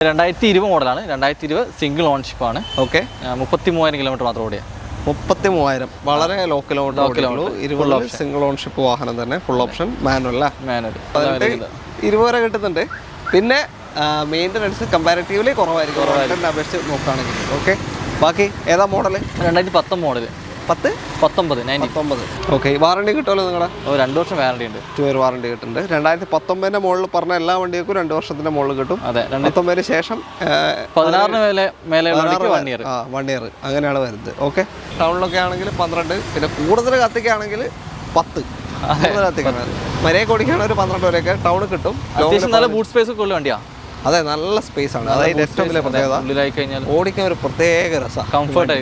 2020 മോഡലാണ്. 2020 single ownership ആണ്. Okay, 33,000 kilometre മാത്രം ഓടിയ. 33,000 വളരെ ലോ കിലോമീറ്റർ. സിംഗിൾ ഓൺഷിപ്പ് വാഹനം തന്നെ, ഫുൾ ഓപ്ഷൻ, മാനുവൽ. 20 വരെ കിട്ടുന്നുണ്ട്. പിന്നെ മെയിൻ്റനൻസ് കമ്പാരിറ്റീവ്ലി കുറവായിരിക്കും അപേക്ഷിച്ച് നോക്കുകയാണെങ്കിൽ. ഓക്കെ, ബാക്കി ഏതാ മോഡൽ? 2010 മോഡൽ. 19. ഓക്കെ, വാറണ്ടി കിട്ടുമല്ലോ നിങ്ങളുടെ? 2 വർഷം വാറണ്ടി ഉണ്ട്. 2 ഇയർ വാറണ്ടി കിട്ടുന്നുണ്ട്. 2019 മുകളിൽ പറഞ്ഞ എല്ലാ വണ്ടികൾക്കും 2 വർഷത്തിന്റെ മുകളിൽ കിട്ടും. അതെ, 19 ശേഷം 16 മേലെ 1 ഇയർ. 1 ഇയർ അങ്ങനെയാണ് വരുന്നത്. ഓക്കെ, ടൗണിലൊക്കെ ആണെങ്കിൽ 12, പിന്നെ കൂടുതൽ കത്തിക്കുകയാണെങ്കിൽ 10. മര്യാദ ഓടിക്കുകയാണ് ഒരു 12 വരെയൊക്കെ ടൗണിൽ കിട്ടും. അത്യാവശ്യം നല്ല ബൂട്ട് സ്പേസ് ഒക്കെ ഉള്ള വണ്ടിയാണ്. അതെ, നല്ല സ്പേസ് ആണ്. അതായത് ഏറ്റവും വലിയ പ്രത്യേകത, ഓടിക്കാൻ ഒരു പ്രത്യേക രസമാണ്.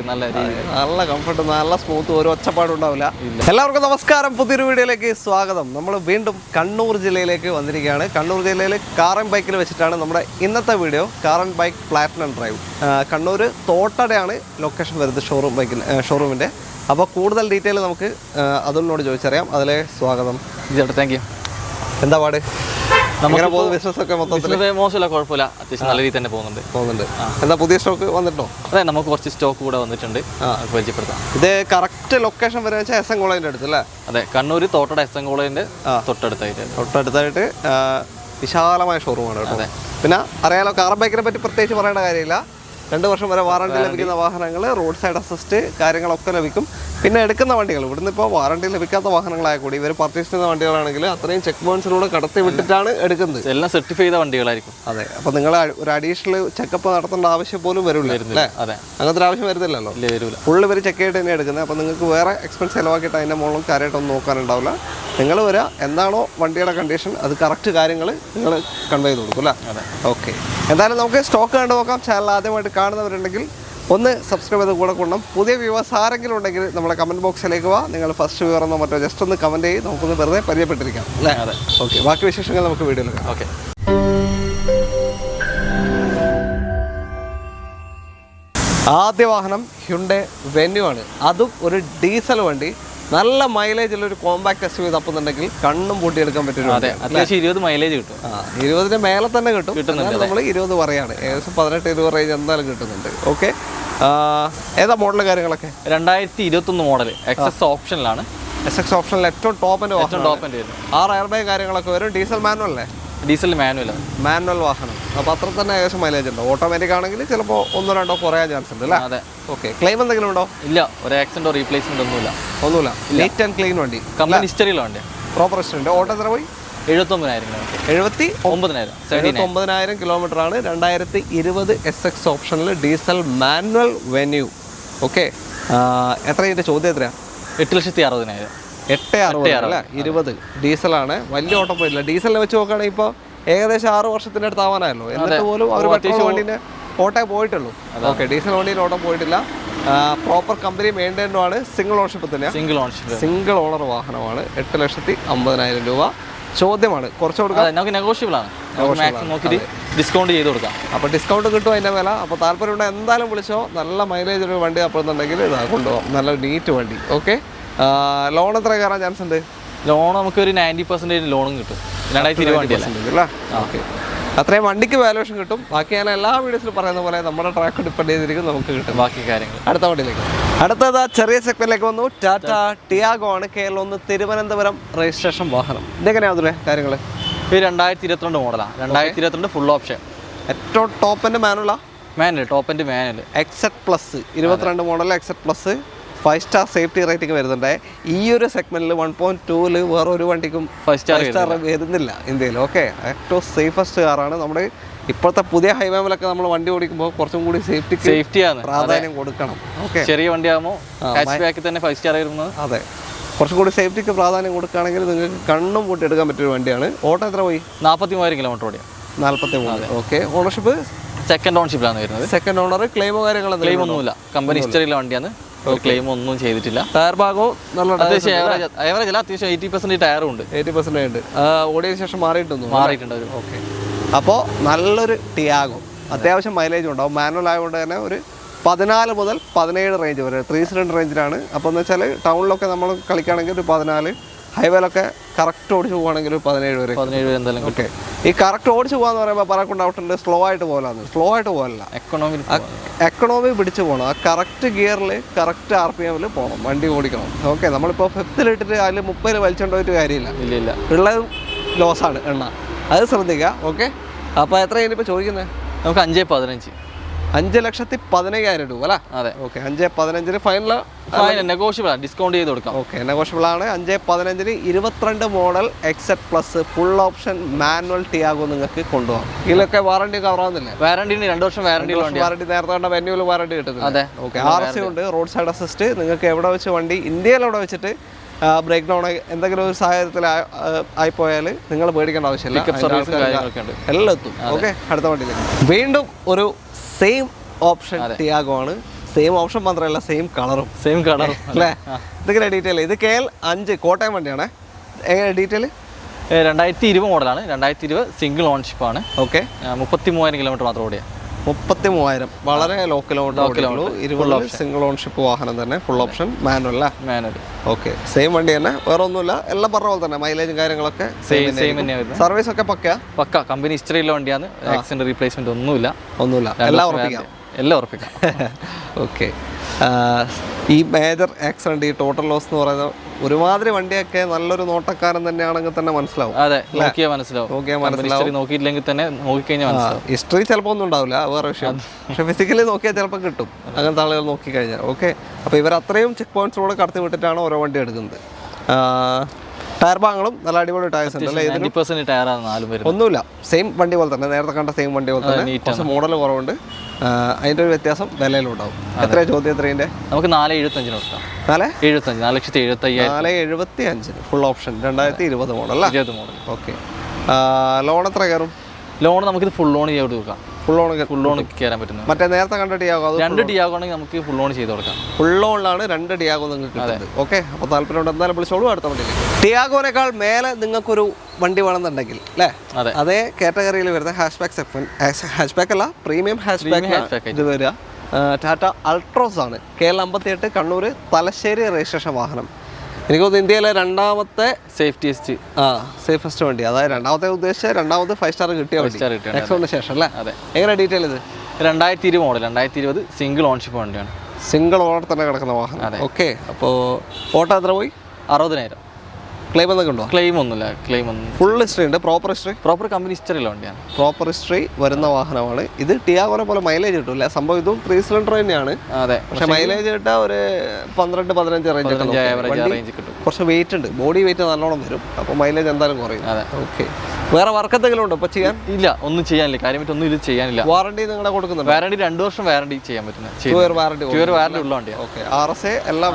നല്ല കംഫർട്ട്, നല്ല സ്മൂത്ത്, ഒരു ഒച്ചപ്പാടും ഉണ്ടാവില്ല. എല്ലാവർക്കും നമസ്കാരം, പുതിയൊരു വീഡിയോയിലേക്ക് സ്വാഗതം. നമ്മൾ വീണ്ടും കണ്ണൂർ ജില്ലയിലേക്ക് വന്നിരിക്കുകയാണ്. കണ്ണൂർ ജില്ലയിൽ കാർ ആൻഡ് ബൈക്കിൽ വെച്ചിട്ടാണ് നമ്മുടെ ഇന്നത്തെ video. Car and bike Platinum drive. Kannur തോട്ടടയാണ് ലൊക്കേഷൻ വരുന്നത് ഷോറൂമിൻ്റെ. അപ്പോൾ കൂടുതൽ ഡീറ്റെയിൽ നമുക്ക് അതുലിനോട് ചോദിച്ചറിയാം. അതിലെ സ്വാഗതം. Thank you. എന്താ പാട്? ബിസിനസ് ഒക്കെ മോശമില്ല, കുഴപ്പമില്ല, അത്യാവശ്യം നല്ല രീതിയിൽ തന്നെ പോകുന്നുണ്ട്. എന്താ പുതിയ സ്റ്റോക്ക് വന്നിട്ടോ? അതെ, നമുക്ക് കുറച്ച് സ്റ്റോക്ക് കൂടെ വന്നിട്ടുണ്ട്, പരിചയപ്പെടുത്താം. ഇത് കറക്റ്റ് ലൊക്കേഷൻ വരെ വെച്ചാൽ എസ് എൻ കോളേജിന്റെ അടുത്ത് അല്ലേ? അതെ, കണ്ണൂർ തോട്ടട എസ് എൻ കോളേജിന്റെ തൊട്ടടുത്തായിട്ട് വിശാലമായ ഷോറൂമാണ് കേട്ടോ. പിന്നെ അറിയാലോ, കാർ ബൈക്കിനെ പറ്റി പ്രത്യേകിച്ച് പറയേണ്ട കാര്യമില്ല. 2 വർഷം വരെ വാറണ്ടി ലഭിക്കുന്ന വാഹനങ്ങൾ, റോഡ് സൈഡ് അസിസ്റ്റ് കാര്യങ്ങളൊക്കെ ലഭിക്കും. പിന്നെ എടുക്കുന്ന വണ്ടികൾ ഇവിടുന്ന് ഇപ്പോൾ വാറണ്ടി ലഭിക്കാത്ത വാഹനങ്ങളായ കൂടി ഇവർ പർച്ചേസ് ചെയ്യുന്ന വണ്ടികളാണെങ്കിൽ അത്രയും ചെക്ക് പോയിന്റ്സിലൂടെ കടത്തി വിട്ടിട്ടാണ് എടുക്കുന്നത്. എല്ലാം സർട്ടിഫൈ ചെയ്ത വണ്ടികളായിരിക്കും. അതെ, അപ്പോൾ നിങ്ങൾ ഒരു അഡീഷണൽ ചെക്കപ്പ് നടത്തേണ്ട ആവശ്യം പോലും വരില്ല അല്ലേ? അതെ, അങ്ങനത്തെ ഒരു ആവശ്യം വരുന്നില്ലല്ലോ. ഫുള്ള് ഇവർ ചെക്ക് ചെയ്തിട്ട് തന്നെ എടുക്കുന്നത്. അപ്പോൾ നിങ്ങൾക്ക് വേറെ എക്സ്പെൻസ് ചിലവാക്കിയിട്ട് അതിൻ്റെ മുകളിലും കാര്യമായിട്ടൊന്നും നോക്കാനുണ്ടാവില്ല. നിങ്ങൾ വരിക, എന്താണോ വണ്ടിയുടെ കണ്ടീഷൻ അത് കറക്റ്റ് കാര്യങ്ങൾ നിങ്ങൾ കൺവേ ചെയ്ത് കൊടുക്കും അല്ലേ? ഓക്കെ, എന്തായാലും നമുക്ക് സ്റ്റോക്ക് കണ്ടു നോക്കാം. ചാനൽ ആദ്യമായിട്ട് കാണുന്നവരുണ്ടെങ്കിൽ ഒന്ന് സബ്സ്ക്രൈബ് ചെയ്ത് കൂടെ കൊണ്ടു. പുതിയ വ്യൂവേഴ്സ് ആരെങ്കിലും ഉണ്ടെങ്കിൽ നമ്മുടെ കമൻറ്റ് ബോക്സിലേക്ക് വാ. നിങ്ങൾ ഫസ്റ്റ് വ്യൂവർ എന്നോ മറ്റോ ജസ്റ്റ് ഒന്ന് കമൻറ്റ് ചെയ്ത് നമുക്കൊന്ന് വെറുതെ പരിചയപ്പെട്ടിരിക്കാം അല്ലേ? അതെ, ഓക്കെ, ബാക്കി വിശേഷങ്ങൾ നമുക്ക് വീഡിയോയിൽ കാണാം. ഓക്കെ, ആദ്യ വാഹനം ഹ്യുണ്ടൈ വെന്യൂ ആണ്. അതും ഒരു ഡീസൽ വണ്ടി. നല്ല മൈലേജുള്ള ഒരു കോമ്പാക്ട് എസ്യുവി തപ്പുന്നുണ്ടെങ്കിൽ കണ്ണും പൂട്ടിയെടുക്കാൻ പറ്റും. അതെ, അത്യാവശ്യം 20 മൈലേജ് കിട്ടും. 20 മേലെ തന്നെ കിട്ടും. നമ്മൾ 20 പറയാണ്, ഏകദേശം 18-20 റേഞ്ച് എന്തായാലും കിട്ടുന്നുണ്ട്. ഓക്കെ, ഏതാ മോഡൽ കാര്യങ്ങളൊക്കെ? 2021 മോഡൽ എക്സസ് ഓപ്ഷനിലാണ്. എക്സസ് ഓപ്ഷനിൽ ഏറ്റവും ടോപ്പിൻ്റെ വാഹനം. 6 എയർ ബാഗ് കാര്യങ്ങളൊക്കെ വരും. ഡീസൽ മാനുവൽ അല്ലേ? ഡീസൽ മാനുവൽ വാഹനം. അപ്പോൾ അത്ര തന്നെ ഏകദേശം മൈലേജ് ഉണ്ടോ? ഓട്ടോമാറ്റിക് ആണെങ്കിൽ ചിലപ്പോൾ 1-2 കുറയാൻ ചാൻസ് ഉണ്ട് അല്ലേ? അതെ. ഓക്കെ, ക്ലെയിം എന്തെങ്കിലും ഉണ്ടോ? ഇല്ല, ഒരു ആക്സിഡന്റോ റീപ്ലേസ്മെന്റ് ഒന്നുമില്ല. നീറ്റ് ആൻഡ് ക്ലീൻ വണ്ടി, കമ്പനി ഹിസ്റ്ററിയിലുള്ള വണ്ടി. Proper history. ഓട്ടോ എത്ര പോയി? 79,000 കിലോമീറ്റർ ആണ്. 2020 SX ഓപ്ഷനിൽ ഡീസൽ മാനുവൽ വെന്യൂ. ഓക്കെ, എത്ര ഇതിൻ്റെ ചോദ്യം എത്രയാണ്? 8,60,000. 8,60,000 അല്ലേ? 20 ഡീസലാണ്. വലിയ ഓട്ടം പോയില്ല. ഡീസലിനെ വെച്ച് നോക്കുകയാണെങ്കിൽ ഇപ്പോൾ ഏകദേശം 6 വർഷത്തിന്റെ അടുത്ത് ആവാനായല്ലോ. എന്നിട്ട് പോലും അവർ പെട്രോൾ വണ്ടീൻ്റെ ഓട്ടേ പോയിട്ടുള്ളൂ. ഓക്കെ, ഡീസൽ വണ്ടിയിൽ ഓട്ടം പോയിട്ടില്ല. പ്രോപ്പർ കമ്പനി മെയിൻറ്റൈൻഡും ആണ്. സിംഗിൾ ഓണർഷിപ്പ് തന്നെയാണ്. സിംഗിൾ ഓണർ വാഹനമാണ്. 8,50,000 രൂപ ചോദ്യമാണ്. കുറച്ച് കൊടുക്കാം, നെഗോഷ്യബിൾ ആണ്. ഡിസ്കൗണ്ട് ചെയ്ത് കൊടുക്കാം. അപ്പോൾ ഡിസ്കൗണ്ട് കിട്ടും അതിൻ്റെ വില. അപ്പോൾ താല്പര്യമുണ്ട് എന്തായാലും വിളിച്ചോ. നല്ല മൈലേജ് ഒരു വണ്ടി അപ്പോഴുണ്ടെങ്കിൽ ഇതാ കൊണ്ടുപോകാം. നല്ല നീറ്റ് വണ്ടി. ഓക്കെ, ലോൺ എത്ര കയറാൻ ചാൻസ് ഉണ്ട്? ലോൺ നമുക്ക് ഒരു 90% ലോണും കിട്ടും. 2020 അല്ലേ? ഓക്കെ, അത്രയും വണ്ടിക്ക് വാല്യൂഷൻ കിട്ടും. ബാക്കി ഞാൻ എല്ലാ വീഡിയോസിലും പറയുന്ന പോലെ നമ്മുടെ ട്രാക്ക് ഡിപ്പെൻഡ് ചെയ്തിരിക്കും, നമുക്ക് കിട്ടും ബാക്കി കാര്യങ്ങൾ. അടുത്ത വണ്ടിയിലേക്ക്, അടുത്തത് ചെറിയ സെഗ്മെന്റിലേക്ക് വന്നു. ടാറ്റ ടിയാഗോ ആണ്. KL1 തിരുവനന്തപുരം രജിസ്ട്രേഷൻ വാഹനം. ഇതെങ്ങനെയാ കാര്യങ്ങൾ? ഇത് 2022 മോഡലാണ്. 2022 ഫുൾ ഓപ്ഷൻ. ഏറ്റവും ടോപ്പ് എൻ്റെ മാനുവൽ ടോപ്പ് എൻ്റെ manual XT plus 22 model XT plus 5 star safety rating വരുന്നുണ്ട്. ഈ ഒരു സെഗ്മെന്റിൽ 1.2 വേറെ ഒരു വണ്ടിക്കും 5 സ്റ്റാർ വരുന്നില്ല ഇന്ത്യയിൽ. ഓക്കെ, ഏറ്റവും സേഫസ്റ്റ് കാറാണ്. നമ്മുടെ ഇപ്പോഴത്തെ പുതിയ ഹൈവേമിലൊക്കെ നമ്മൾ വണ്ടി ഓടിക്കുമ്പോൾ കുറച്ചും കൂടി സേഫ്റ്റിയാണ് പ്രാധാന്യം കൊടുക്കണം. ഓക്കെ, ചെറിയ വണ്ടിയാകുമ്പോൾ തന്നെ 5 സ്റ്റാർ വരുന്നത്. അതെ, കുറച്ചും കൂടി സേഫ്റ്റിക്ക് പ്രാധാന്യം കൊടുക്കുകയാണെങ്കിൽ നിങ്ങൾക്ക് കണ്ണും കൂട്ടി എടുക്കാൻ പറ്റിയൊരു വണ്ടിയാണ്. ഓട്ടോ എത്ര പോയി? 43,000 കിലോമീറ്റർ ഓടിയ. 43. ഓക്കെ, ഓണർഷിപ്പ് സെക്കൻഡ് ഓണർഷിപ്പിലാണ് വരുന്നത്. Second owner. ക്ലെയിമോ കാര്യങ്ങളൊന്നും? ക്ലെയിം ഒന്നുമില്ല. കമ്പനി ഹിസ്റ്ററിയിലെ വണ്ടിയാണ്. ക്ലെയിം ഒന്നും ചെയ്തിട്ടില്ല. ടയർ ഭാഗവും നല്ല അത്യാവശ്യം ആവറേജ് അല്ല, അത്യാവശ്യം 80% ടയറും ഉണ്ട്. 80% ഉണ്ട്. ഓടിയതിനു ശേഷം മാറിയിട്ടുണ്ട്. ഓക്കെ, അപ്പോൾ നല്ലൊരു ടിയാഗോ, അത്യാവശ്യം മൈലേജ് ഉണ്ടാവും. മാനുവൽ ആയതുകൊണ്ട് തന്നെ ഒരു 14 മുതൽ 17 റേഞ്ച് വരെ 3 സിലിണ്ടർ റേഞ്ചിലാണ്. അപ്പോൾ എന്ന് വെച്ചാൽ ടൗണിലൊക്കെ നമ്മൾ കളിക്കുകയാണെങ്കിൽ ഒരു 14 ഹൈവേയിലൊക്കെ കറക്റ്റ് ഓടിച്ച് പോകുകയാണെങ്കിൽ ഒരു 17 വരെ. 17 എന്തായാലും ഓക്കെ. ഈ കറക്റ്റ് ഓടിച്ച് പോകാന്ന് പറയുമ്പോൾ പലർക്കും ഡൗട്ടുണ്ട് സ്ലോ ആയിട്ട് പോകലാന്ന്. സ്ലോ ആയിട്ട് പോകലല്ല, എക്കണോമി പിടിച്ച് പോകണം. ആ കറക്റ്റ് ഗിയറിൽ കറക്റ്റ് RPM പോകണം, വണ്ടി ഓടിക്കണം. ഓക്കെ. നമ്മളിപ്പോൾ 5th ഇട്ടിട്ട് അതിൽ 30 വലിച്ചുകൊണ്ട് പോയിട്ട് കാര്യമില്ല. ഇല്ല, ഉള്ളത് ലോസാണ് എണ്ണ, അത് ശ്രദ്ധിക്കുക. ഓക്കെ. അപ്പോൾ എത്ര ഇനിയിപ്പോൾ ചോദിക്കുന്നത്? നമുക്ക് 5,15. 5,15,000 രൂപ അല്ലേ? അതെ. ഓക്കെ. 5,15 ഫൈനൽ നെഗോഷ്യബിൾ, ഡിസ്കൗണ്ട് ചെയ്ത് കൊടുക്കാം. ഓക്കെ, നെഗോഷ്യബിൾ ആണ്. 5,15 22 model XZ plus full option manual Tiago നിങ്ങൾക്ക് കൊണ്ടുപോകാം. ഇതിലൊക്കെ വാറണ്ടി കവർ ആവുന്നില്ലേ? വാറണ്ടി 2 വർഷം വാറണ്ടി. നേരത്തെ കണ്ട വെന്യൂല് വാറണ്ടി കിട്ടുന്നത്. ഓക്കെ. RC ഉണ്ട്, റോഡ് സൈഡ് അസിസ്റ്റ്. നിങ്ങൾക്ക് എവിടെ വെച്ച് വണ്ടി ഇന്ത്യയിൽ എവിടെ വെച്ചിട്ട് ബ്രേക്ക് ഡൗൺ എന്തെങ്കിലും ഒരു സാഹചര്യത്തിൽ ആയിപ്പോയാൽ നിങ്ങൾ പേടിക്കേണ്ട ആവശ്യമില്ല, എല്ലാം എത്തും. ഓക്കെ. അടുത്ത വണ്ടിയിലേക്ക് വീണ്ടും ഒരു സെയിം ഓപ്ഷൻ ടിയാഗോ ആണ്. സെയിം ഓപ്ഷൻ മാത്രമല്ല, സെയിം കളറും അല്ലേ? ഇതൊക്കെ ഡീറ്റെയിൽ. ഇത് KL5 കോട്ടയം വണ്ടിയാണ്. എങ്ങനെ ഡീറ്റെയിൽ? 2020 മോഡലാണ്. 2020 സിംഗിൾ ഓൺഷിപ്പ് ആണ്. ഓക്കെ. 33,000 കിലോമീറ്റർ മാത്രം ഓടിയാ. 33,000 വളരെ ലോ കിലോമീറ്റർ. 20 സിംഗിൾ ഓൺഷിപ്പ് വാഹനം തന്നെ, full option manual. Okay. Same വണ്ടി തന്നെ, വേറെ ഒന്നുമില്ല. എല്ലാം പറഞ്ഞ പോലെ തന്നെ മൈലേജും കാര്യങ്ങളൊക്കെ സെയിം തന്നെയായിരുന്നു. സർവീസ് ഒക്കെ പക്ക കമ്പനി ഹിസ്റ്ററിയിലുള്ള വണ്ടിയാണ്. ആക്സിഡന്റ് റീപ്ലേസ്മെന്റ് ഒന്നുമില്ല. എല്ലാം ഉറപ്പിക്കാം. ഓക്കെ. ഈ മേജർ ആക്സിഡന്റ്, ഈ ടോട്ടൽ ലോസ് എന്ന് പറയുന്നത് ഒരുമാതിരി വണ്ടിയൊക്കെ നല്ലൊരു നോട്ടക്കാരൻ തന്നെയാണെങ്കിൽ തന്നെ മനസ്സിലാവും. അതെ, നോക്കിയാൽ മനസ്സിലാവും. നോക്കിയില്ലെങ്കിൽ തന്നെ നോക്കിക്കഴിഞ്ഞാൽ മനസ്സിലാവും. ഹിസ്റ്ററി ചിലപ്പോൾ ഒന്നും ഉണ്ടാവില്ല, വേറെ വിഷയം. പക്ഷെ ഫിസിക്കലി നോക്കിയാൽ ചിലപ്പോൾ കിട്ടും, അങ്ങനത്തെ ആളുകൾ നോക്കിക്കഴിഞ്ഞാൽ. ഓക്കെ. അപ്പോൾ ഇവർ അത്രയും ചെക്ക് പോയിന്റ്സിലൂടെ കടത്തി വിട്ടിട്ടാണ് ഓരോ വണ്ടി എടുക്കുന്നത്. ടയർ ഭാഗങ്ങളും നല്ല അടിപൊളി ടയർസ് ഉണ്ട് അല്ലേ? 90% ടയറാണ് 4 വരുന്നത്. ഒന്നുമില്ല, സെയിം വണ്ടി പോലെ തന്നെ, നേരത്തെ കണ്ട സെയിം വണ്ടി പോലെ തന്നെ. കുറച്ച് മോഡൽ കുറവുണ്ട്, അതിൻ്റെ ഒരു വ്യത്യാസം വിലയിലും ഉണ്ടാവും. എത്ര ചോദ്യം? എത്രയിൻ്റെ? നമുക്ക് 4,75 കൊടുക്കാം. 4,75 ഫുൾ ഓപ്ഷൻ 2020 മോഡൽ അല്ലേ? 20 മോഡൽ. ഓക്കെ. ലോൺ എത്ര കയറും? ലോൺ നമുക്കിത് ഫുൾ ലോൺ ചെയ്ത് കൊടുക്കാം. ഫുൾ ലോൺ കയറാൻ പറ്റുന്നത്. മറ്റേ നേരത്തെ കണ്ട ടിയാഗോ 2 ടിയാഗോ ആണെങ്കിൽ നമുക്ക് ഫുൾ ലോൺ ചെയ്ത് കൊടുക്കാം. ഫുൾ ലോണിലാണ് 2 ടിയാഗോ നിങ്ങൾക്ക് കിട്ടുന്നത്. ഓക്കെ. അപ്പോൾ താല്പര്യമുണ്ട് എന്തായാലും വിളിച്ചോളൂ. അടുത്ത വണ്ടിയിലേക്ക്. ടിയാഗോനേക്കാൾ മേലെ നിങ്ങൾക്കൊരു വണ്ടി വേണമെന്നുണ്ടെങ്കിൽ അല്ലേ, അതേ കാറ്റഗറിയിൽ വരുന്ന ഹാഷ്ബാക്ക് അല്ല, പ്രീമിയം ഹാഷ്ബാക്ക് ഇത് വരിക. ടാറ്റ അൾട്രോസ് ആണ്. KL58 കണ്ണൂർ തലശ്ശേരി രജിസ്ട്രേഷൻ വാഹനം. എനിക്ക് തോന്നുന്നു ഇന്ത്യയിലെ രണ്ടാമത്തെ സേഫസ്റ്റ് വണ്ടി. അതായത് രണ്ടാമത്തെ ഉദ്ദേശിച്ച രണ്ടാമത് 5 സ്റ്റാർ കിട്ടിയ വണ്ടി നെക്സോണിന് ശേഷം അല്ലേ? എങ്ങനെ ഡീറ്റെയിൽ? ഇത് 2020 മോഡൽ, 2020 സിംഗിൾ ഓൺഷിപ്പ് വണ്ടിയാണ്. സിംഗിൾ ഓണർ തന്നെ കിടക്കുന്ന വാഹനം. ഓക്കെ. അപ്പോൾ ഓട്ടോ എത്ര പോയി? 60,000. ക്ലെയിം എന്തൊക്കെ ഉണ്ടോ? ക്ലെയിം ഒന്നുമില്ല. ഫുൾ ഹിസ്റ്ററി ഉണ്ട്. പ്രോപ്പർ കമ്പനി ഹിസ്റ്ററിയുള്ള വണ്ടിയാണ്. പ്രോപ്പർ ഹിസ്റ്ററി വരുന്ന വാഹനമാണ് ഇത്. ടിയാഗോനെ പോലെ മൈലേജ് കിട്ടില്ല. സംഭവം ഇതും 3 സിലിണ്ടർ തന്നെയാണ്. അതെ. പക്ഷെ മൈലേജ് കിട്ടാൻ ഒരു 12-15 റേഞ്ച് കിട്ടും. കുറച്ച് വെയിറ്റ് ഉണ്ട്, ബോഡി വെയിറ്റ് നല്ലോണം വരും. അപ്പോൾ മൈലേജ് എന്തായാലും കുറയും. ഓക്കെ. വേറെ വർക്ക് എന്തെങ്കിലും ഉണ്ടോ ഇപ്പോൾ ചെയ്യാൻ? ഇല്ല, ഒന്നും ചെയ്യാനില്ല. കാര്യമായിട്ട് ഒന്നും ഇത് ചെയ്യാനില്ല. വാറണ്ടി നിങ്ങളെ കൊടുക്കുന്നുണ്ട്? വാറണ്ടി 2 വർഷം വാറണ്ടി ചെയ്യാൻ പറ്റുന്നത്. വാറണ്ടി ഉള്ള വണ്ടിയാണ്. ഓക്കെ. RSA എല്ലാ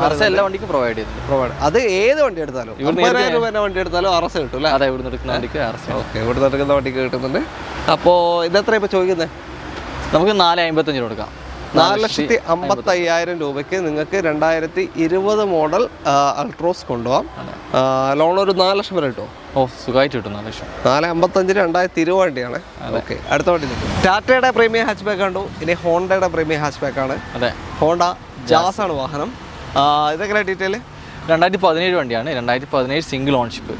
വണ്ടിക്കും പ്രൊവൈഡ് ചെയ്യുന്നുണ്ട്. അത് ഏത് വണ്ടി എടുത്താലും വണ്ടി എടുത്താലും RSA കിട്ടും അല്ലേ? അതെ, ഇവിടുന്ന് എടുക്കുന്ന വണ്ടിക്ക് RSA. ഓക്കെ. ഇവിടുന്ന് എടുക്കുന്ന വണ്ടിക്ക് കിട്ടുന്നുണ്ട്. അപ്പോൾ ഇതെത്ര ഇപ്പോൾ ചോദിക്കുന്നത്? നമുക്ക് 4,55 കൊടുക്കാം. 4,55,000 രൂപയ്ക്ക് നിങ്ങൾക്ക് 2020 മോഡൽ അൾട്രോസ് കൊണ്ടുപോകാം. ലോൺ ഒരു 4 ലക്ഷം വരെ കിട്ടുമോ? സുഖമായിട്ട് കിട്ടും. 4 ലക്ഷം. 4,55 2020 വണ്ടിയാണ്. ഓക്കെ. അടുത്ത വണ്ടി ടാറ്റയുടെ പ്രീമിയം ഹാച്ച് ബാക്ക് കണ്ടു. ഇനി ഹോണ്ടയുടെ പ്രീമിയം ഹാച്ച് ബാക്ക് ആണ്. അതെ. ഹോണ്ട ജാസ് ആണ് വാഹനം. ഇതെങ്ങനെ ഡീറ്റെയിൽ? 2017 വണ്ടിയാണ്. 2017 സിംഗിൾ ഓൺഷിപ്പ്.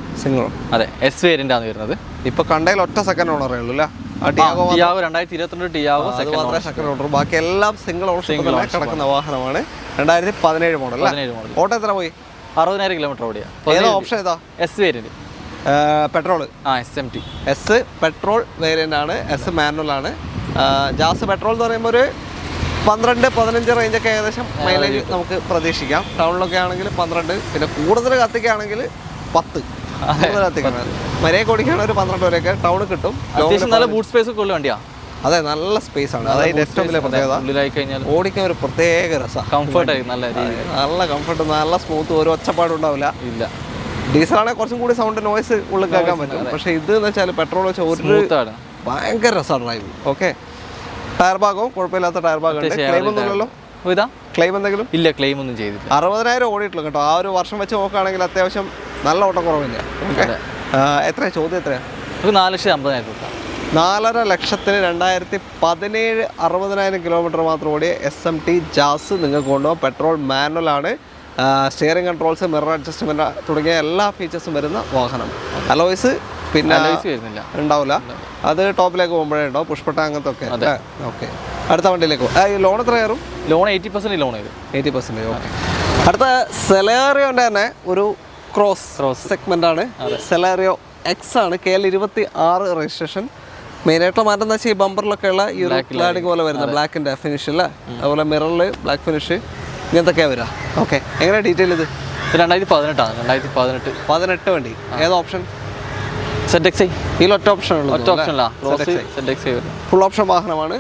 അതെ. S വേരിയന്റ് ആണ് വരുന്നത്. ഇപ്പൊ കണ്ടതിൽ ഒറ്റ സെക്കൻഡ് ഓണറേ ഉള്ളൂ അല്ലേ? Tiago 2022 Tiago second owner. ബാക്കി എല്ലാം സിംഗിൾ ഓൺഷിപ്പ് കിടക്കുന്ന വാഹനമാണ്. 2017 മോഡൽ. ഓട്ടോ എത്ര പോയി? 60,000 കിലോമീറ്റർ ഓടിയ. ഓപ്ഷൻ ഏതാ? S variant. Petrol. SMT. S petrol variant ആണ്. S മാനുവൽ ആണ്. ജാസ് പെട്രോൾ എന്ന് പറയുമ്പോൾ ഒരു 12-15 റേഞ്ചൊക്കെ ഏകദേശം മൈലേജ് നമുക്ക് പ്രതീക്ഷിക്കാം. ടൗണിലൊക്കെ ആണെങ്കിൽ 12, പിന്നെ കൂടുതൽ കത്തിക്കുകയാണെങ്കിൽ 10. മര്യാദ ഓടിക്കുകയാണെങ്കിൽ ഒരു 12 വരെയൊക്കെ ടൗണിൽ കിട്ടും. നല്ല ബൂട്ട് സ്പേസ് ഒക്കെ ഉള്ള വണ്ടിയാ. അതെ, നല്ല സ്പേസ് ആണ്. അതായത് ഏറ്റവും വലിയ പ്രത്യേകത ഓടിക്കാൻ ഒരു പ്രത്യേക രസം. കംഫർട്ടായി നല്ല കംഫർട്ട്, നല്ല സ്മൂത്ത്, ഒരു ഒച്ചപ്പാടും ഉണ്ടാവില്ല. ഇല്ല. ഡീസലാണെങ്കിൽ കുറച്ചും കൂടി സൗണ്ട് നോയ്സ് ഉള്ളിൽ കേൾക്കാൻ പറ്റും. പക്ഷെ ഇത് എന്ന് വെച്ചാൽ പെട്രോൾ വെച്ചാൽ ഒരു ഭയങ്കര രസമാണ് ഡ്രൈവ്. ഓക്കെ. ടയർ ഭാഗവും കുഴപ്പമില്ലാത്ത ടയർ ഭാഗം ഉണ്ട്. ക്ലെയിം ഒന്നുമില്ലല്ലോ? ക്ലെയിം എന്തെങ്കിലും ഇല്ല? ക്ലെയിം ഒന്നും ചെയ്തില്ല. 60,000 ഓടിയിട്ടുള്ളൂ കേട്ടോ. ആ ഒരു വർഷം വെച്ച് നോക്കുകയാണെങ്കിൽ അത്യാവശ്യം നല്ല ഓട്ടം കുറവില്ല. ഓക്കെ. എത്രയാ ചോദ്യം? എത്രയാ? 4,50,000. 4,50,000 2017 60,000 കിലോമീറ്റർ മാത്രം ഓടിയ SMT ജാസ് നിങ്ങൾക്ക് കൊണ്ടുപോകാം. പെട്രോൾ മാനുവൽ ആണ്. സ്റ്റിയറിംഗ് കൺട്രോൾസ്, മിറർ അഡ്ജസ്റ്റ്മെൻറ്റ് തുടങ്ങിയ എല്ലാ ഫീച്ചേഴ്സും വരുന്ന വാഹനം. അലോയ്സ് പിന്നെ ഉണ്ടാവില്ല, അത് ടോപ്പിലേക്ക് പോകുമ്പോഴേ ഉണ്ടാവും. പുഷ്പട്ട അങ്ങനത്തെ ഒക്കെ. ഓക്കെ, അടുത്ത വണ്ടിയിലേക്ക് ലോൺ എത്ര കയറും? ലോൺ 80% ലോൺ ചെയ്തു. 80%. ഓക്കെ. അടുത്ത സെലേറിയോൻ്റെ തന്നെ ഒരു ക്രോസ് സെഗ്മെൻ്റ് ആണ്. സെലേറിയോ എക്സ് ആണ്. KL 26 registration. മെയിനായിട്ടുള്ള മാറ്റം എന്താ വെച്ചാൽ ഈ ബമ്പറിലൊക്കെ ഉള്ള ഈ ഒരു ക്ലാഡിംഗ് പോലെ വരുന്ന ബ്ലാക്കിൻ്റെ ഫിനിഷ് അല്ലേ, അതുപോലെ മിററിൽ ബ്ലാക്ക് ഫിനിഷ്, ഇങ്ങനത്തൊക്കെയാണ് വരിക. ഓക്കെ, എങ്ങനെയാണ് ഡീറ്റെയിൽ ഇത്? 2018 2018 വണ്ടി. ഏത് ഓപ്ഷൻ? ZXi. ഒറ്റ ഓപ്ഷൻ ഫുൾ ഓപ്ഷൻ വാഹനമാണ്.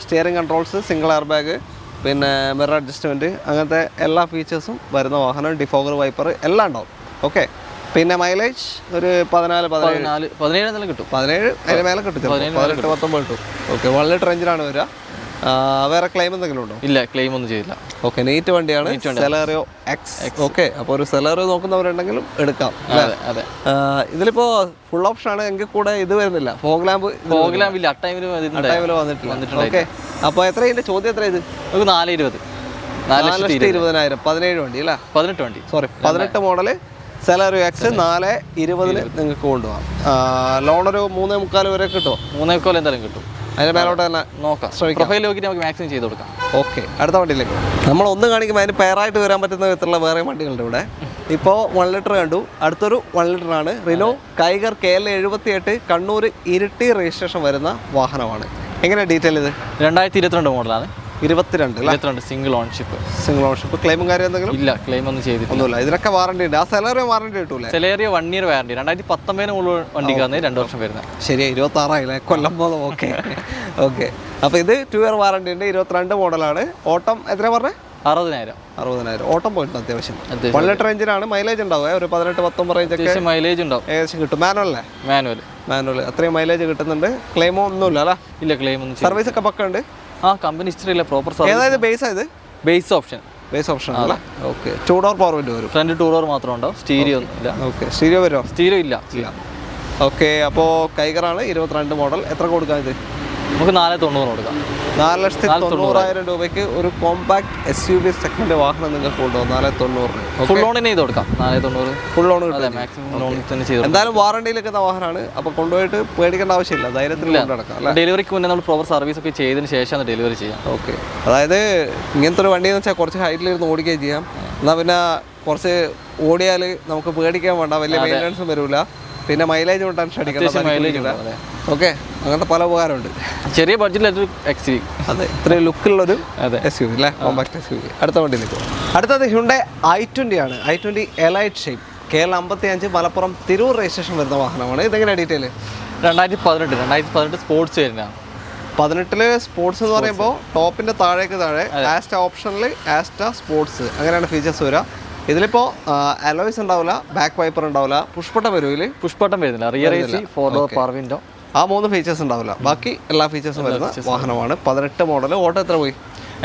Steering controls, single air bag, പിന്നെ മിറർ അഡ്ജസ്റ്റ്മെൻറ്റ്, അങ്ങനത്തെ എല്ലാ ഫീച്ചേഴ്സും വരുന്ന വാഹനം. ഡിഫോഗർ, വൈപ്പർ എല്ലാം ഉണ്ടാവും. ഓക്കെ, പിന്നെ മൈലേജ് ഒരു 17 കിട്ടും. 17 അതിന് മേലെ കിട്ടും. 18, 19 കിട്ടും. ഓക്കെ, 1 ലിറ്റർ റേഞ്ചിലാണ് വരിക. വേറെ ക്ലെയിം എന്തെങ്കിലും ഉണ്ടോ? ഇല്ല, ക്ലെയിം ഒന്നും ചെയ്യില്ല. ഓക്കെ, നീറ്റ് വണ്ടിയാണ്. സെലേറിയോ എക്സ്. ഓക്കെ, അപ്പോൾ ഒരു സെലേറിയോ നോക്കുന്നവരുണ്ടെങ്കിലും എടുക്കാം. ഇതിലിപ്പോ ഫുൾ ഓപ്ഷൻ ആണ് എങ്കിൽ കൂടെ ഇത് വരുന്നില്ല, ഫോഗ് ലാമ്പ് ഇല്ല, ആ ടൈമിൽ വന്നിട്ടില്ല. ഓക്കെ, അപ്പോൾ എത്ര ഇതിന്റെ ചോദ്യം എത്ര? ഇത് 420. 4,20,000. 17 വണ്ടി അല്ലേ? 18 വണ്ടി, സോറി 18 മോഡല് സെലേറിയോ എക്സ് 4,20 നിങ്ങൾക്ക് കൊണ്ടുപോകാം. ലോൺ ഒരു 3.25 വരെ കിട്ടുമോ? 3.25 എന്തായാലും കിട്ടും. അതിന് മേലോട്ട് തന്നെ നോക്കാം, പ്രൊഫൈൽ നോക്കിയിട്ട് നമുക്ക് മാക്സിമം ചെയ്ത് കൊടുക്കാം. ഓക്കെ, അടുത്ത വണ്ടിയിലേക്ക് നമ്മൾ ഒന്ന് കാണിക്കുമ്പോൾ അതിന് പെയറായിട്ട് വരാൻ പറ്റുന്ന വിധത്തിലുള്ള വേറെ വണ്ടികളുണ്ട് ഇവിടെ. ഇപ്പോൾ 1 ലിറ്റർ കണ്ടു, അടുത്തൊരു 1 ലിറ്ററാണ്. Renault Kiger KL 78 Kannur Iritty registration വരുന്ന വാഹനമാണ്. എങ്ങനെയാണ് ഡീറ്റെയിൽ ഇത്? 2022 മോഡലാണ്. 22 സിംഗിൾ ഓൺഷിപ്പ്. ക്ലെയിമും കാര്യം എന്തെങ്കിലും ഇല്ല, ക്ലെയിം ഒന്നും ചെയ്തിട്ടൊന്നുമില്ല. ഇതിനൊക്കെ വാറണ്ടി ഉണ്ട്. ആ സെലേറിയോ വാറണ്ടി കിട്ടൂലേ? Celerio 1 year warranty. 2019 വണ്ടിക്കാണ് 2 വർഷം വരുന്നത്. ശരി, 26 ആയില്ലേ, കൊല്ലം പോലെ. ഓക്കെ ഓക്കെ, അപ്പോൾ ഇത് 2 ഇയർ വാറണ്ടി ഉണ്ട്. 22 മോഡലാണ്. ഓട്ടം എത്ര പറഞ്ഞത്? 60,000. ഓട്ടം പോയിട്ടുണ്ട് അത്യാവശ്യം. 1 ലിറ്റർ റേഞ്ചിലാണ്. മൈലേജ് ഉണ്ടാവുക ഒരു 18-19 റേഞ്ച് ഒക്കെ മൈലേജ് ഉണ്ടാവും, ഏകദേശം കിട്ടും. മാനുവൽ അത്രയും മൈലേജ് കിട്ടുന്നുണ്ട്. ക്ലെയിമോ ഒന്നുമില്ല അല്ലേ? ഇല്ല, ക്ലെയിം ഒന്നും. സർവീസ് ഒക്കെ പക്ക ഉണ്ട്. കമ്പനി ഹിസ്റ്ററി ഇല്ല, പ്രോപ്പർ സർവീസ്. ഏതായത് ബേസ് ആയത്? ബേസ് ഓപ്ഷൻ അല്ല. ഓക്കെ, 2 ഡോർ പവർ വിൻഡോ വരും. ഫ്രണ്ട് 2 ഡോർ മാത്രം ഉണ്ടാവും, സ്റ്റീരിയോ ഒന്നും ഇല്ല. ഓക്കെ, സ്റ്റീരിയോ വരുമോ? സ്റ്റീരിയോ ഇല്ല. ഓക്കെ, അപ്പോൾ കൈഗറാണ് 22 മോഡൽ. എത്ര കൊടുക്കാം ഇത്? നമുക്ക് 490 കൊടുക്കാം. 4,90,000 രൂപയ്ക്ക് ഒരു കോമ്പാക്ട് SUV സെഗ്മെന്റ് വാഹനം നിങ്ങൾക്ക് കൊണ്ടുപോകും. 490. ഫുൾ ലോണിന് ചെയ്ത് കൊടുക്കാം. 490 ഫുൾ ലോൺ മാക്സിമം ലോൺ തന്നെ ചെയ്ത്. എന്തായാലും വാറണ്ടിയിലൊക്കെ വാഹനമാണ്. അപ്പോൾ കൊണ്ടുപോയിട്ട് പേടിക്കേണ്ട ആവശ്യമില്ല, ധൈര്യത്തിൽ കൊണ്ടുനടക്കാം. ഡെലിവറിക്ക് മുന്നേ നമ്മൾ പ്രോപ്പർ സർവീസ് ഒക്കെ ചെയ്തതിന് ശേഷമാണ് ഡെലിവറി ചെയ്യാം. ഓക്കെ, അതായത് ഇങ്ങനത്തെ ഒരു വണ്ടി എന്ന് വെച്ചാൽ കുറച്ച് ഹൈറ്റിലിരുന്ന് ഓടിക്കുകയും ചെയ്യാം. എന്നാൽ പിന്നെ കുറച്ച് ഓടിയാൽ നമുക്ക് പേടിക്കാൻ വേണ്ട, വലിയ മെയിൻ്റനൻസും വരില്ല. പിന്നെ മൈലേജ് കൊണ്ട് ടെൻഷൻ അടിക്കണം. ഓക്കെ, അങ്ങനത്തെ പല ഉപകാരമുണ്ട്. ചെറിയ ബഡ്ജറ്റിൽ XV. അതെ, ഇത്രയും ലുക്കുള്ളൊരു SUV അല്ലേ, കോമ്പാക്ട് SUV. അടുത്ത വണ്ടിയിലേക്ക്. അടുത്തത് ഹ്യുണ്ടൈ i20 ആണ്. i20 elite shape. KL 55 Malappuram Tirur registration വരുന്ന വാഹനമാണ്. ഇതെങ്ങനെയാണ് ഡീറ്റെയിൽ? 2018 സ്പോർട്സ് വരുന്നതാണ്. 18 സ്പോർട്സ് എന്ന് പറയുമ്പോൾ ടോപ്പിന്റെ താഴേക്ക് താഴെ ആസ്റ്റ ഓപ്ഷനിൽ ആസ്റ്റ സ്പോർട്സ് അങ്ങനെയാണ് ഫീച്ചേഴ്സ് വരിക. ഇതിലിപ്പോൾ അലോയ്സ് ഉണ്ടാവില്ല, ബാക്ക് വൈപ്പർ ഉണ്ടാവില്ല, പുഷ്പട്ടം വരുന്നില്ല, rear AC, 4 door power window, ആ 3 ഫീച്ചേഴ്സ് ഉണ്ടാവില്ല. ബാക്കി എല്ലാ ഫീച്ചേഴ്സും വരുന്ന വാഹനമാണ്. 18 മോഡൽ. ഓട്ടോ എത്ര പോയി?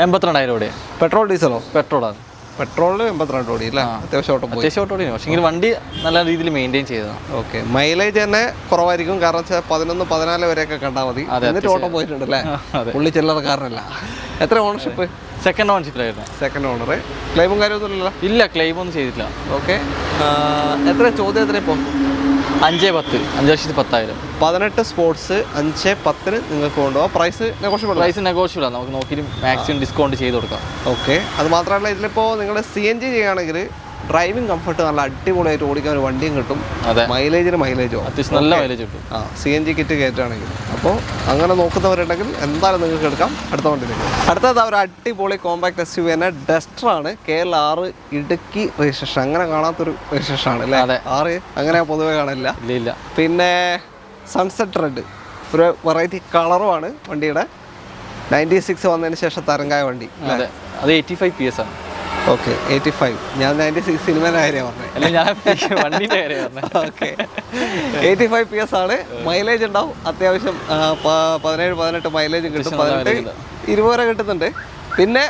82,000 ഓടി. പെട്രോൾ ഡീസലോ? പെട്രോളാണ്. പെട്രോളിൽ 82 ഓടി അല്ലേ? അത്യാവശ്യം ഓട്ടം പോയി. പക്ഷേ വണ്ടി നല്ല രീതിയിൽ മെയിൻറ്റെയിൻ ചെയ്തതാണ്. ഓക്കെ, മൈലേജ് തന്നെ കുറവായിരിക്കും, കാരണം വെച്ചാൽ 11-14 വരെയൊക്കെ കണ്ടാൽ മതി. എന്നിട്ട് ഓട്ടം പോയിട്ടുണ്ട് അല്ലേ? പുള്ളി ചില്ലറക്കാരനല്ല. എത്ര ഓണർഷിപ്പ്? സെക്കൻഡ് ഓണർഷിപ്പിലായിരുന്നു. Second owner. ക്ലെയിമും കാര്യമൊന്നുമില്ലല്ലോ? ഇല്ല, ക്ലെയിം ഒന്നും ചെയ്തിട്ടില്ല. ഓക്കെ, എത്ര ചോദ്യം എത്ര ഇപ്പോൾ? 5,10. 5,10,000. 18 സ്പോർട്സ് 5,10 നിങ്ങൾക്ക് കൊണ്ടുപോകാം. പ്രൈസ് നെഗോഷ്യബിൾ ആണ്. നമുക്ക് നോക്കി മാക്സിമം ഡിസ്കൗണ്ട് ചെയ്ത് കൊടുക്കാം. ഓക്കെ, അത് മാത്രമല്ല ഇതിലിപ്പോൾ നിങ്ങൾ CNG ചെയ്യുകയാണെങ്കിൽ ഡ്രൈവിംഗ് കംഫർട്ട് നല്ല അടിപൊളിയായിട്ട് ഓടിക്കാൻ ഒരു വണ്ടിയും കിട്ടും. മൈലേജോ അത്യാവശ്യം നല്ല മൈലേജ് കിട്ടും. CNG കിറ്റ് കയറ്റുകയാണെങ്കിൽ. അപ്പോൾ അങ്ങനെ നോക്കുന്നവരുണ്ടെങ്കിൽ എന്തായാലും നിങ്ങൾക്ക് എടുക്കാം. അടുത്ത വണ്ടിയിലേക്ക്. അടുത്തത് ഒരു അടിപൊളി കോമ്പാക്ട് SUV തന്നെ ഡസ്റ്റർ ആണ്. KL 6 Idukki registration. അങ്ങനെ കാണാത്തൊരു രജിസ്ട്രേഷൻ ആണ് അല്ലേ? 6 അങ്ങനെ പൊതുവെ കാണില്ല. ഇല്ല. പിന്നെ സൺസെറ്റ് റെഡ് ഒരു വെറൈറ്റി കളറുമാണ് വണ്ടിയുടെ. 96 വന്നതിന് ശേഷം തരംഗായ വണ്ടി. അത് 85 PS ആണ്. ഓക്കെ, 85. ഞാൻ 96 സിനിമയുടെ കാര്യമാണ് പറഞ്ഞത്. ഓക്കെ, 85 PS ആണ്. മൈലേജ് ഉണ്ടാവും അത്യാവശ്യം. 17-18 മൈലേജ് കിട്ടും. 18-20 വരെ കിട്ടുന്നുണ്ട്. പിന്നെ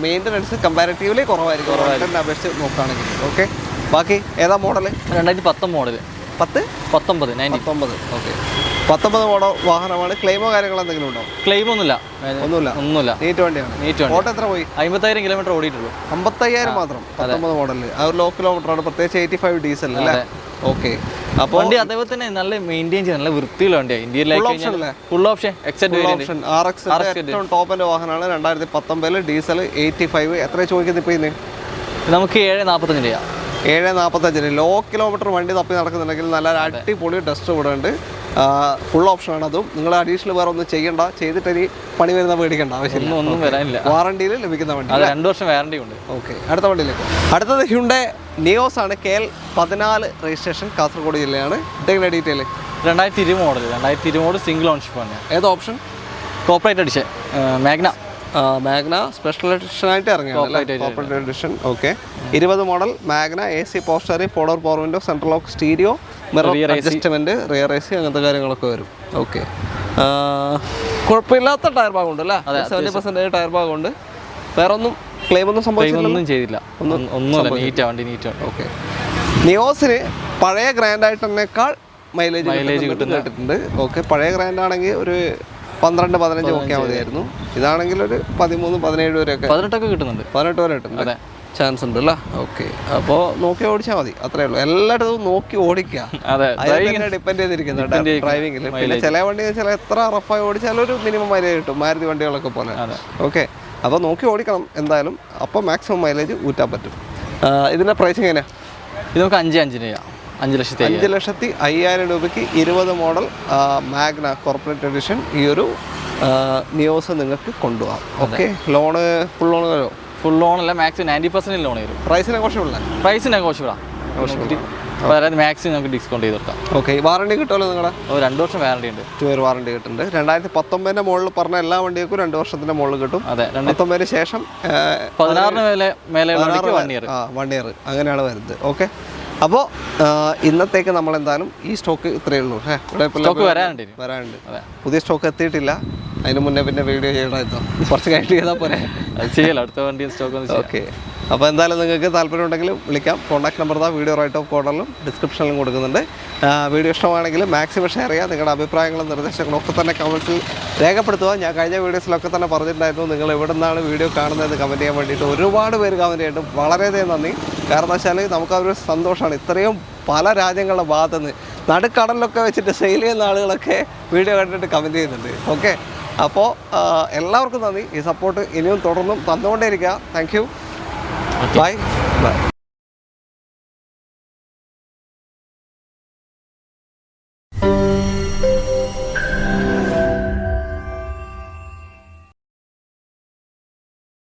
മെയിൻ്റനൻസ് കമ്പാരിറ്റീവ്ലി കുറവായിരിക്കും അപേക്ഷിച്ച് നോക്കുകയാണെങ്കിൽ. ഓക്കെ, ബാക്കി ഏതാ മോഡൽ? 2010 മോഡൽ. 19. ഓക്കെ, 19 മോഡൽ വാഹനമാണ്. ക്ലെയിമോ കാര്യങ്ങളോ എന്തെങ്കിലും ഉണ്ടോ? ക്ലെയിം ഒന്നുമില്ല. നീറ്റ് വണ്ടിയാണ്. ഓട്ടോ എത്ര പോയി? 50,000 കിലോമീറ്റർ ഓടിയിട്ടുള്ളൂ. 50,000 മാത്രം. 19 മോഡലിൽ ആ ഒരു ലോ കിലോമീറ്റർ ആണ്, പ്രത്യേകിച്ച് 85 ഡീസൽ അല്ലേ? ഓക്കെ. അപ്പോൾ വണ്ടി അതേപോലെ തന്നെ നല്ല മെയിൻറ്റെയിൻ ചെയ്യാൻ നല്ല വൃത്തിയുള്ള വണ്ടിയാണ്. ഇന്ത്യയിലേക്ക് ഫുൾ ഓപ്ഷൻ ഏറ്റവും ടോപ്പിന്റെ വാഹനമാണ്. 2019 ഡീസൽ 85. എത്ര ചോദിക്കുന്നത് ഇപ്പോൾ ഇന്ന്? നമുക്ക് 7.45 ചെയ്യാം. 7.45. ലോ കിലോമീറ്റർ വണ്ടി തപ്പി നടക്കുന്നുണ്ടെങ്കിൽ നല്ല അടിപൊളി ടെസ്റ്റ് ഇവിടെ ഉണ്ട്. ഫുൾ ഓപ്ഷനാണ്. അതും നിങ്ങൾ അഡീഷണൽ വേറെ ഒന്നും ചെയ്യണ്ട. ചെയ്തിട്ട് ഇനി പണി വരുന്ന പേടിക്കേണ്ട ആവശ്യമില്ല. ഒന്നും വരാനില്ല. വാറണ്ടിയിൽ ലഭിക്കുന്ന വണ്ടി. 2 വർഷം വാറണ്ടി ഉണ്ട്. ഓക്കെ. അടുത്ത വണ്ടിയിലേക്ക്. അടുത്തത് ഹ്യുണ്ടൈ നിയോസ് ആണ്. KL 14 രജിസ്ട്രേഷൻ, കാസർഗോഡ് ജില്ലയാണ്. ഇതെങ്ങനെ ഡീറ്റെയിൽ? 2020 മോഡൽ സിംഗിൾ ഓൺഷിപ്പ് ആണ്. ഏത് option? Corporate edition Magna special edition ആയിട്ട് ഇറങ്ങിയാണ്. Corporate edition. Okay. 20 model Magna. AC power steering, 4 power window, central lock stereo, mirror adjustment, rear AC അങ്ങനത്തെ കാര്യങ്ങളൊക്കെ വരും. ഓക്കെ. കുഴപ്പമില്ലാത്ത ടയർ ഭാഗമുണ്ട് അല്ലേ? 70% ടയർ ഭാഗമുണ്ട്. വേറെ ഒന്നും ക്ലെയിം ഒന്നും ചെയ്തില്ല. ഓക്കെ. നിയോസിന് പഴയ ഗ്രാൻഡ് ആയിട്ടേക്കാൾ മൈലേജ് കിട്ടുന്നുണ്ട്. ഓക്കെ. പഴയ ഗ്രാൻഡ് ആണെങ്കിൽ ഒരു 12-15 ഒക്കെ മതിയായിരുന്നു. ഇതാണെങ്കിൽ ഒരു 13-17 വരെയൊക്കെ 18 കിട്ടുന്നുണ്ട്. 18 വരെ കിട്ടുന്നുണ്ട്. ചാൻസ് ഉണ്ട് അല്ലേ? ഓക്കെ. അപ്പോൾ നോക്കി ഓടിച്ചാൽ മതി, അത്രേ ഉള്ളൂ. എല്ലായിടത്തും നോക്കി ഓടിക്കുക. അതിനെ ഡിപ്പെൻഡ് ചെയ്തിരിക്കുന്നുണ്ട് ഡ്രൈവിംഗിൽ. പിന്നെ ചില വണ്ടി ചില എത്ര റഫായി ഓടിച്ചാലും ഒരു മിനിമം മൈലേജ് കിട്ടും, മാരുതി വണ്ടികളൊക്കെ പോലെ. ഓക്കെ. അപ്പോൾ നോക്കി ഓടിക്കണം എന്തായാലും. അപ്പോൾ മാക്സിമം മൈലേജ് ഊറ്റാൻ പറ്റും. ഇതിൻ്റെ പ്രൈസിങ് എങ്ങനെയാണ്? ഇത് നമുക്ക് 5 ചെയ്യാം. 5,05,000 രൂപയ്ക്ക് 20 മോഡൽ മാഗ്ന കോർപ്പറേറ്റ് എഡിഷൻ ഈ ഒരു നിയോസ് നിങ്ങൾക്ക് കൊണ്ടുപോകാം. ഓക്കെ. ലോണ് ഫുൾ ലോൺ വരുമോ? ഫുൾ ലോണല്ല, മാക്സിമം 90% ലോൺ വരും. പ്രൈസിനെ കുറച്ചുള്ള അതായത് മാക്സിമം നമുക്ക് ഡിസ്കൗണ്ട് ചെയ്ത് കൊടുക്കാം. ഓക്കെ. വാറണ്ടി കിട്ടുമല്ലോ നിങ്ങളുടെ? 2 വർഷം വാറണ്ടി ഉണ്ട്. 2 ഇയർ വാറണ്ടി കിട്ടുന്നുണ്ട്. 2019 മുകളിൽ പറഞ്ഞ എല്ലാ വണ്ടികൾക്കും 2 വർഷത്തിന്റെ മുകളിൽ കിട്ടും. അതെ. 19 ശേഷം 16 മേലെ 1 ഇയർ അങ്ങനെയാണ് വരുന്നത്. ഓക്കെ. അപ്പോൾ ഇന്നത്തേക്ക് നമ്മൾ എന്തായാലും ഈ സ്റ്റോക്ക് ഇത്രയേ ഉള്ളൂ. വരാനുണ്ട്. പുതിയ സ്റ്റോക്ക് എത്തിയിട്ടില്ല. അതിന് മുന്നേ പിന്നെ വീഡിയോ ചെയ്യണമായിരുന്നു. കുറച്ച് കഴിഞ്ഞിട്ട് ചെയ്താൽ പോരെ? അടുത്ത വണ്ടി സ്റ്റോക്ക്. ഓക്കെ. അപ്പോൾ എന്തായാലും നിങ്ങൾക്ക് താല്പര്യം ഉണ്ടെങ്കിൽ വിളിക്കാം. Contact number video right of കോർണറിലും ഡിസ്ക്രിപ്ഷനിലും കൊടുക്കുന്നുണ്ട്. വീഡിയോ ഇഷ്ടമാണെങ്കിൽ മാക്സിമം ഷെയർ ചെയ്യുക. നിങ്ങളുടെ അഭിപ്രായങ്ങളും നിർദ്ദേശങ്ങളും ഒക്കെ തന്നെ കമൻസിൽ രേഖപ്പെടുത്തുക. ഞാൻ കഴിഞ്ഞ വീഡിയോസിലൊക്കെ തന്നെ പറഞ്ഞിട്ടുണ്ടായിരുന്നു നിങ്ങൾ എവിടെ നിന്നാണ് വീഡിയോ കാണുന്നതെന്ന് കമൻറ്റ് ചെയ്യാൻ വേണ്ടിയിട്ട്. ഒരുപാട് പേര് കമൻറ്റ് ചെയ്തിട്ട് വളരെയധികം നന്ദി. കാരണം വെച്ചാൽ നമുക്കതൊരു സന്തോഷമാണ്. ഇത്രയും പല രാജ്യങ്ങളുടെ ഭാഗത്തുനിന്ന് നടുക്കടലിലൊക്കെ വെച്ചിട്ട് സെയിൽ ചെയ്യുന്ന ആളുകളൊക്കെ വീഡിയോ കണ്ടിട്ട് കമൻറ്റ് ചെയ്യുന്നുണ്ട്. ഓക്കെ. അപ്പോൾ എല്ലാവർക്കും നന്ദി. ഈ സപ്പോർട്ട് ഇനിയും തുടർന്നും തന്നുകൊണ്ടേയിരിക്കുക. Thank you. ബൈ.